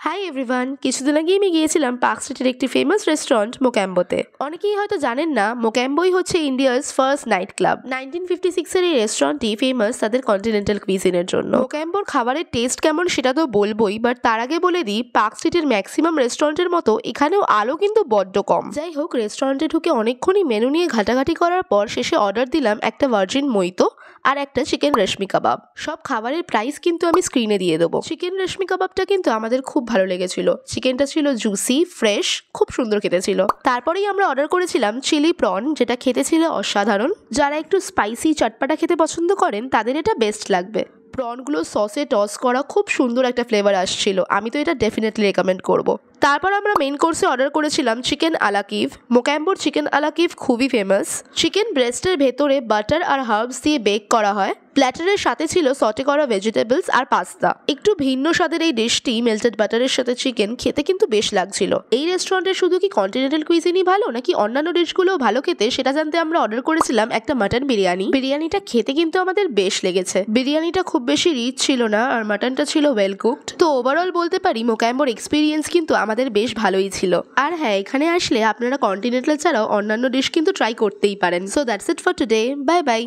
Hi everyone, কিছুদিন আগেই আমি গিয়েছিলাম পার্ক স্ট্রিটের একটি ফেমাস রেস্টুরেন্ট মোক্যাম্বোতে। অনেকেই হয়তো জানেন না, মোক্যাম্বোই হচ্ছে ইন্ডিয়াস ফার্স্ট নাইট ক্লাব। 1956-এর এই রেস্টুরেন্টটি ফেমাস তাদের কন্টিনেন্টাল কুইজিনের জন্য। মোক্যাম্বোর খাবারের টেস্ট কেমন সেটা তো বলবোই, বাট তার আগে বলে দিই, পার্ক স্ট্রিটের ম্যাক্সিমাম রেস্টুরেন্টের মতো এখানেও আলো কিন্তু বড্ড কম। যাই হোক, রেস্টুরেন্টে ঢুকে অনেকক্ষণই মেনু নিয়ে ঘাটাঘাটি করার পর শেষে অর্ডার দিলাম একটা ভার্জিন মইতো আর একটা চিকেন রেশমি কাবাব। সব খাবারের প্রাইস কিন্তু আমি স্ক্রিনে দিয়ে দেবো। চিকেন রেশমি কাবাবটা কিন্তু আমাদের খুব ভালো লেগেছিল। চিকেনটা ছিল জুসি, ফ্রেশ, খুব সুন্দর খেতে ছিল। তারপরেই আমরা অর্ডার করেছিলাম চিলি প্রন, যেটা খেতে ছিল অসাধারণ। যারা একটু স্পাইসি চটপাটা খেতে পছন্দ করেন তাদের এটা বেস্ট লাগবে। প্রনগুলো সসে টস করা, খুব সুন্দর একটা ফ্লেভার আসছিল। আমি তো এটা ডেফিনেটলি রেকমেন্ড করব। তারপর আমরা মেইন কোর্সে অর্ডার করেছিলাম চিকেন আলাকিভ। মোক্যাম্বোর চিকেন আলাকিভ খুবই ফেমাস। চিকেন ব্রেস্টের ভেতরে বাটার আর হার্বস দিয়ে বেক করা হয়। প্ল্যাটারের সাথে ছিল সটে করা ভেজিটেবলস আর পাস্তা। একটু ভিন্ন স্বাদের এই ডিশটি মেল্টেড বাটারের সাথে চিকেন খেতে কিন্তু বেশ লাগছিল। এই রেস্টুরেন্টে শুধু কি কন্টিনেন্টাল কুইজিনই ভালো নাকি অন্যান্য ডিশগুলোও ভালো খেতে, সেটা জানতে আমরা অর্ডার করেছিলাম একটা মাটন বিরিয়ানি। বিরিয়ানিটা খেতে কিন্তু আমাদের বেশ লেগেছে। বিরিয়ানিটা খুব বেশি রিচ ছিল না আর মাটনটা ছিল ওয়েল কুকড। তো ওভারঅল বলতে পারি মোক্যাম্বোর এক্সপিরিয়েন্স কিন্তু আমাদের বেশ ভালোই ছিল। আর হ্যাঁ, এখানে আসলে আপনারা কন্টিনেন্টাল ছাড়াও অন্যান্য ডিশ কিন্তু ট্রাই করতেই পারেন। So that's it for today. Bye bye.